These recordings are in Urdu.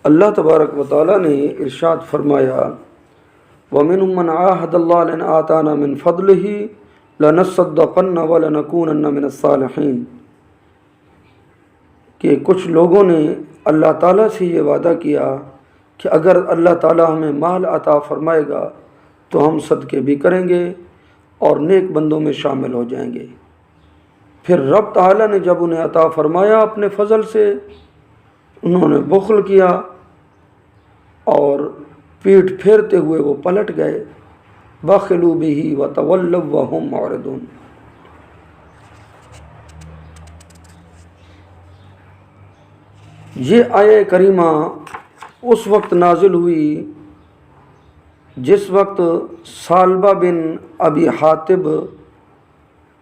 اللہ تبارک و تعالیٰ نے ارشاد فرمایا وَمِنْهُمْ مَنْ عَاهَدَ اللَّهُ لَئِنْ آتَانَا مِنْ فَضْلِهِ لَنَصَّدَّقَنَّ وَلَنَكُونَنَّ مِنَ الصَّالِحِينَ کہ کچھ لوگوں نے اللہ تعالیٰ سے یہ وعدہ کیا کہ اگر اللہ تعالیٰ ہمیں مال عطا فرمائے گا تو ہم صدقے بھی کریں گے اور نیک بندوں میں شامل ہو جائیں گے۔ پھر رب تعالیٰ نے جب انہیں عطا فرمایا اپنے فضل سے، انہوں نے بخل کیا اور پیٹھ پھیرتے ہوئے وہ پلٹ گئے۔ بخلوا بہ وتولوا وہم معرضون۔ یہ آیہ کریمہ اس وقت نازل ہوئی جس وقت ثعلبہ بن ابی حاتب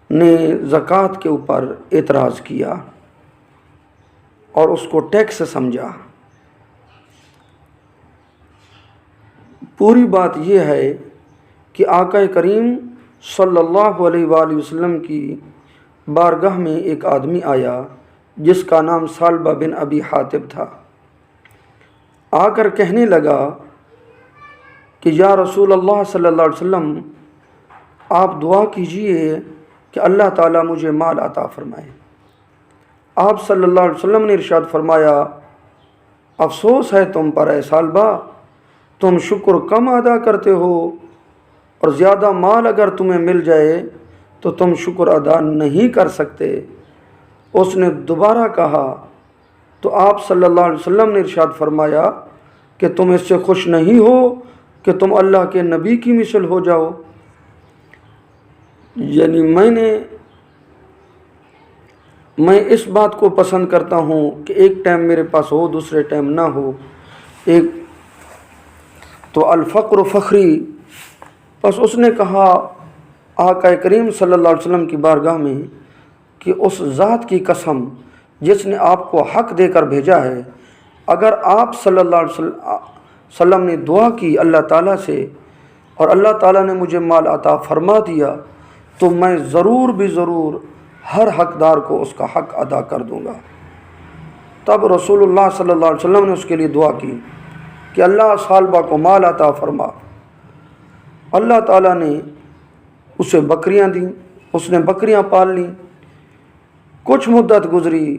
نے زکوٰۃ کے اوپر اعتراض کیا اور اس کو ٹیکس سمجھا۔ پوری بات یہ ہے کہ آقا کریم صلی اللہ علیہ وآلہ وسلم کی بارگاہ میں ایک آدمی آیا جس کا نام ثعلبہ بن ابی حاتب تھا۔ آ کر کہنے لگا کہ یا رسول اللہ صلی اللہ علیہ وسلم، آپ دعا کیجئے کہ اللہ تعالیٰ مجھے مال عطا فرمائے۔ آپ صلی اللہ علیہ وسلم نے ارشاد فرمایا افسوس ہے تم پر اے ثعلبہ، تم شکر کم ادا کرتے ہو اور زیادہ مال اگر تمہیں مل جائے تو تم شکر ادا نہیں کر سکتے۔ اس نے دوبارہ کہا تو آپ صلی اللہ علیہ وسلم نے ارشاد فرمایا کہ تم اس سے خوش نہیں ہو کہ تم اللہ کے نبی کی مثل ہو جاؤ۔ یعنی میں اس بات کو پسند کرتا ہوں کہ ایک ٹائم میرے پاس ہو دوسرے ٹائم نہ ہو۔ ایک تو الفقر فخری۔ بس اس نے کہا آقا کریم صلی اللہ علیہ وسلم کی بارگاہ میں کہ اس ذات کی قسم جس نے آپ کو حق دے کر بھیجا ہے، اگر آپ صلی اللہ علیہ وسلم نے دعا کی اللہ تعالیٰ سے اور اللہ تعالیٰ نے مجھے مال عطا فرما دیا تو میں ضرور بھی ضرور ہر حقدار کو اس کا حق ادا کر دوں گا۔ تب رسول اللہ صلی اللہ علیہ وسلم نے اس کے لیے دعا کی کہ اللہ ثعلبہ کو مال عطا فرما۔ اللہ تعالیٰ نے اسے بکریاں دیں، اس نے بکریاں پال لیں۔ کچھ مدت گزری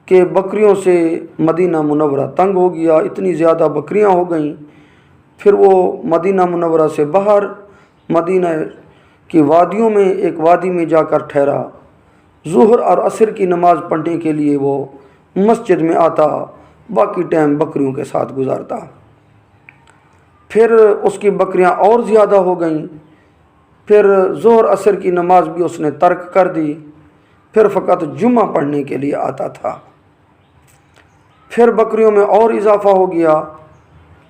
کہ بکریوں سے مدینہ منورہ تنگ ہو گیا، اتنی زیادہ بکریاں ہو گئیں۔ پھر وہ مدینہ منورہ سے باہر مدینہ کی وادیوں میں ایک وادی میں جا کر ٹھہرا۔ ظہر اور عصر کی نماز پڑھنے کے لیے وہ مسجد میں آتا، باقی ٹائم بکریوں کے ساتھ گزارتا۔ پھر اس کی بکریاں اور زیادہ ہو گئیں، پھر ظہر عصر کی نماز بھی اس نے ترک کر دی، پھر فقط جمعہ پڑھنے کے لیے آتا تھا۔ پھر بکریوں میں اور اضافہ ہو گیا،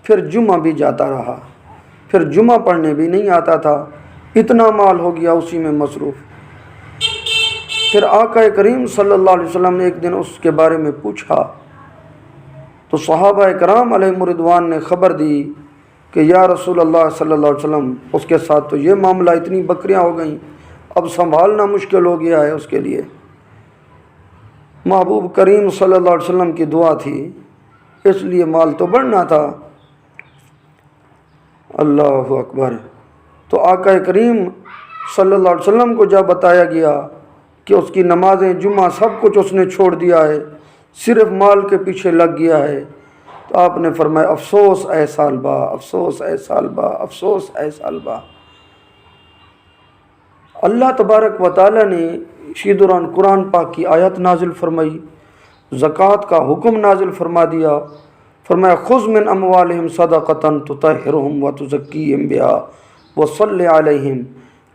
پھر جمعہ بھی جاتا رہا، پھر جمعہ پڑھنے بھی نہیں آتا تھا، اتنا مال ہو گیا اسی میں مصروف۔ پھر آقا کریم صلی اللہ علیہ وسلم نے ایک دن اس کے بارے میں پوچھا تو صحابہ کرام علیہم رضوان نے خبر دی کہ یا رسول اللہ صلی اللہ علیہ وسلم، اس کے ساتھ تو یہ معاملہ، اتنی بکریاں ہو گئیں، اب سنبھالنا مشکل ہو گیا ہے اس کے لیے۔ محبوب کریم صلی اللہ علیہ وسلم کی دعا تھی، اس لیے مال تو بڑھنا تھا۔ اللہ اکبر۔ تو آقا کریم صلی اللہ علیہ وسلم کو جب بتایا گیا کہ اس کی نمازیں جمعہ سب کچھ اس نے چھوڑ دیا ہے، صرف مال کے پیچھے لگ گیا ہے، تو آپ نے فرمایا افسوس اے ثعلبہ، افسوس اے ثعلبہ، افسوس اے ثعلبہ۔ اللہ تبارک و تعالیٰ نے اسی دوران قرآن پاک کی آیت نازل فرمائی، زکوٰۃ کا حکم نازل فرما دیا۔ فرمایا خذ من اموالہم صدقۃ تطہرہم وتزکیہم بہا وصلی علیہم۔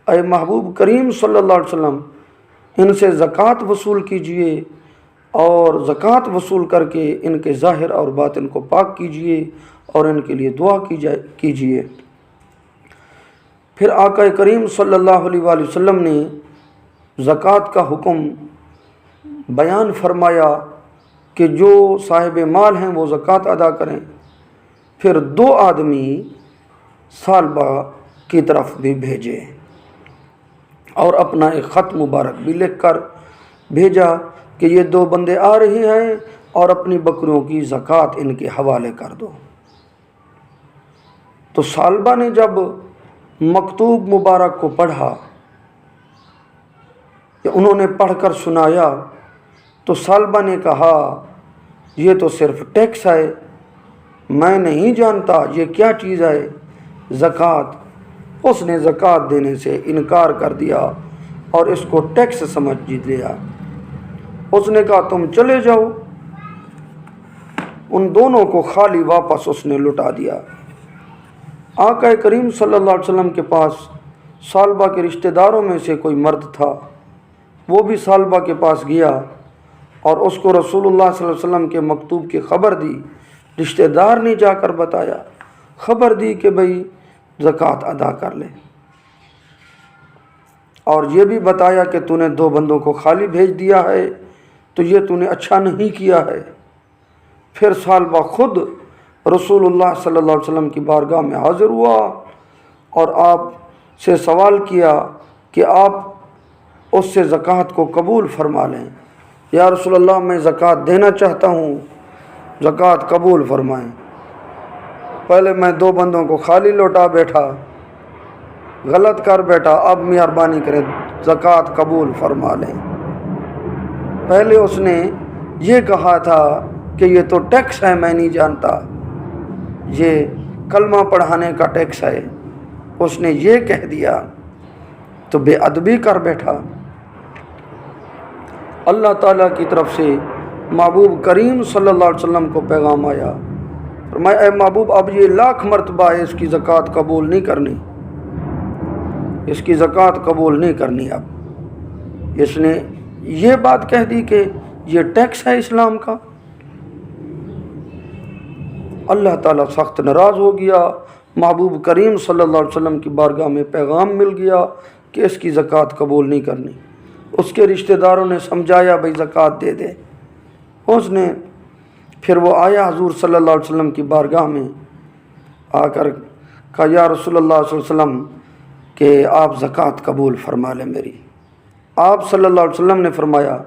اے محبوب کریم صلی اللہ علیہ وسلم، ان سے زکوٰۃ وصول کیجئے اور زکوٰۃ وصول کر کے ان کے ظاہر اور باطن کو پاک کیجئے اور ان کے لیے دعا کیجئے۔ پھر آقا کریم صلی اللہ علیہ وآلہ وسلم نے زکوٰۃ کا حکم بیان فرمایا کہ جو صاحب مال ہیں وہ زکوٰۃ ادا کریں۔ پھر 2 آدمی ثعلبہ کی طرف بھی بھیجے اور اپنا ایک خط مبارک بھی لکھ کر بھیجا کہ یہ 2 بندے آ رہے ہیں اور اپنی بکریوں کی زکوٰۃ ان کے حوالے کر دو۔ تو ثعلبہ نے جب مکتوب مبارک کو پڑھا کہ انہوں نے پڑھ کر سنایا تو ثعلبہ نے کہا یہ تو صرف ٹیکس ہے، میں نہیں جانتا یہ کیا چیز ہے زکوٰۃ۔ اس نے زکوٰۃ دینے سے انکار کر دیا اور اس کو ٹیکس سمجھ لیا۔ اس نے کہا تم چلے جاؤ۔ ان دونوں کو خالی واپس اس نے لٹا دیا۔ آقا کریم صلی اللہ علیہ وسلم کے پاس ثعلبہ کے رشتہ داروں میں سے کوئی مرد تھا، وہ بھی ثعلبہ کے پاس گیا اور اس کو رسول اللہ صلی اللہ علیہ وسلم کے مکتوب کی خبر دی۔ رشتہ دار نے جا کر بتایا، خبر دی کہ بھئی زکوٰۃ ادا کر لے، اور یہ بھی بتایا کہ تو نے 2 بندوں کو خالی بھیج دیا ہے تو یہ تو نے اچھا نہیں کیا ہے۔ پھر ثعلبہ خود رسول اللہ صلی اللہ علیہ وسلم کی بارگاہ میں حاضر ہوا اور آپ سے سوال کیا کہ آپ اس سے زکوٰۃ کو قبول فرما لیں۔ یا رسول اللہ میں زکوٰۃ دینا چاہتا ہوں، زکوٰۃ قبول فرمائیں۔ پہلے میں 2 بندوں کو خالی لوٹا بیٹھا، غلط کر بیٹھا، اب مہربانی کریں زکوٰۃ قبول فرما لیں۔ پہلے اس نے یہ کہا تھا کہ یہ تو ٹیکس ہے، میں نہیں جانتا، یہ کلمہ پڑھانے کا ٹیکس ہے۔ اس نے یہ کہہ دیا تو بے ادبی کر بیٹھا۔ اللہ تعالیٰ کی طرف سے محبوب کریم صلی اللہ علیہ وسلم کو پیغام آیا، فرمایا اے محبوب اب یہ 1,00,000 مرتبہ ہے، اس کی زکوٰۃ قبول نہیں کرنی، اس کی زکوٰۃ قبول نہیں کرنی۔ اب اس نے یہ بات کہہ دی کہ یہ ٹیکس ہے اسلام کا۔ اللہ تعالیٰ سخت ناراض ہو گیا۔ محبوب کریم صلی اللہ علیہ وسلم کی بارگاہ میں پیغام مل گیا کہ اس کی زکوٰۃ قبول نہیں کرنی۔ اس کے رشتہ داروں نے سمجھایا بھئی زکوٰۃ دے دے۔ اس نے پھر وہ آیا حضور صلی اللہ علیہ وسلم کی بارگاہ میں آ کر کہا یا رسول اللہ صلی اللہ علیہ وسلم کہ آپ زکوٰۃ قبول فرما لیں میری۔ آپ صلی اللہ علیہ وسلم نے فرمایا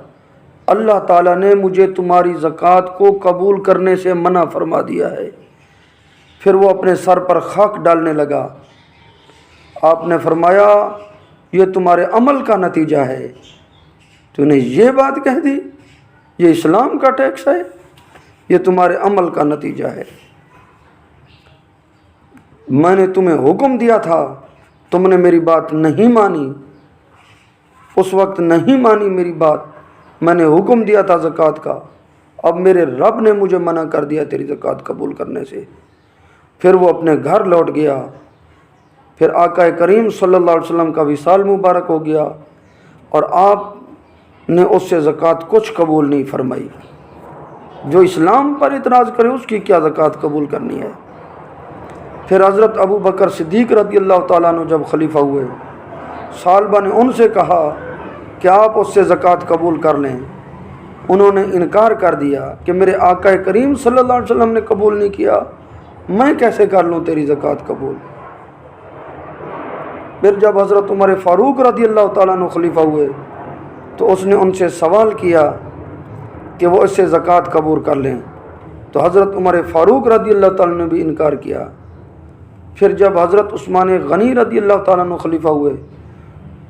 اللہ تعالیٰ نے مجھے تمہاری زکوٰۃ کو قبول کرنے سے منع فرما دیا ہے۔ پھر وہ اپنے سر پر خاک ڈالنے لگا۔ آپ نے فرمایا یہ تمہارے عمل کا نتیجہ ہے، تو نے یہ بات کہہ دی یہ اسلام کا ٹیکس ہے، یہ تمہارے عمل کا نتیجہ ہے۔ میں نے تمہیں حکم دیا تھا، تم نے میری بات نہیں مانی، اس وقت نہیں مانی میری بات، میں نے حکم دیا تھا زکوٰۃ کا، اب میرے رب نے مجھے منع کر دیا تیری زکوٰۃ قبول کرنے سے۔ پھر وہ اپنے گھر لوٹ گیا۔ پھر آقا کریم صلی اللہ علیہ وسلم کا وصال مبارک ہو گیا اور آپ نے اس سے زکوٰۃ کچھ قبول نہیں فرمائی۔ جو اسلام پر اعتراض کرے اس کی کیا زکوٰۃ قبول کرنی ہے۔ پھر حضرت ابو بکر صدیق رضی اللہ تعالیٰ عنہ جب خلیفہ ہوئے، ثعلبہ نے ان سے کہا کہ آپ اس سے زکوٰۃ قبول کر لیں۔ انہوں نے انکار کر دیا کہ میرے آقا کریم صلی اللہ علیہ وسلم نے قبول نہیں کیا، میں کیسے کر لوں تیری زکوٰۃ قبول۔ پھر جب حضرت عمر فاروق رضی اللہ تعالیٰ عنہ خلیفہ ہوئے تو اس نے ان سے سوال کیا کہ وہ اس سے زکوٰۃ قبول کر لیں، تو حضرت عمر فاروق رضی اللہ تعالیٰ عنہ نے بھی انکار کیا۔ پھر جب حضرت عثمان غنی رضی اللہ تعالیٰ عنہ خلیفہ ہوئے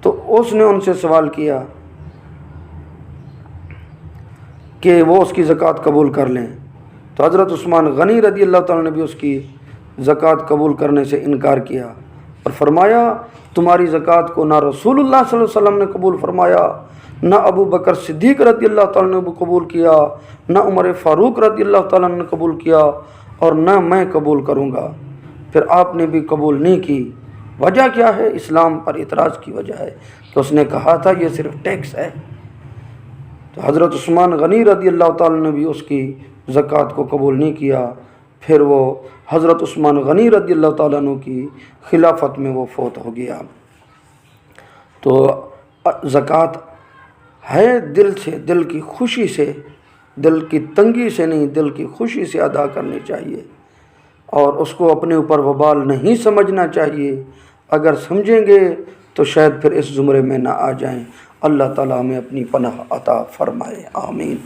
تو اس نے ان سے سوال کیا کہ وہ اس کی زکوٰۃ قبول کر لیں، تو حضرت عثمان غنی رضی اللہ تعالیٰ نے بھی اس کی زکوٰۃ قبول کرنے سے انکار کیا اور فرمایا تمہاری زکوٰۃ کو نہ رسول اللہ صلی اللہ علیہ وسلم نے قبول فرمایا، نہ ابو بکر صدیق رضی اللہ تعالیٰ نے قبول کیا، نہ عمر فاروق رضی اللہ تعالیٰ نے قبول کیا، اور نہ میں قبول کروں گا۔ پھر آپ نے بھی قبول نہیں کی۔ وجہ کیا ہے؟ اسلام پر اعتراض کی وجہ ہے کہ اس نے کہا تھا یہ صرف ٹیکس ہے۔ تو حضرت عثمان غنی رضی اللہ تعالیٰ نے بھی اس کی زکوٰۃ کو قبول نہیں کیا۔ پھر وہ حضرت عثمان غنی رضی اللہ تعالیٰ عنہ کی خلافت میں وہ فوت ہو گیا۔ تو زکوٰۃ ہے دل سے، دل کی خوشی سے، دل کی تنگی سے نہیں، دل کی خوشی سے ادا کرنی چاہیے، اور اس کو اپنے اوپر وبال نہیں سمجھنا چاہیے۔ اگر سمجھیں گے تو شاید پھر اس زمرے میں نہ آ جائیں۔ اللہ تعالیٰ ہمیں اپنی پناہ عطا فرمائے، آمین۔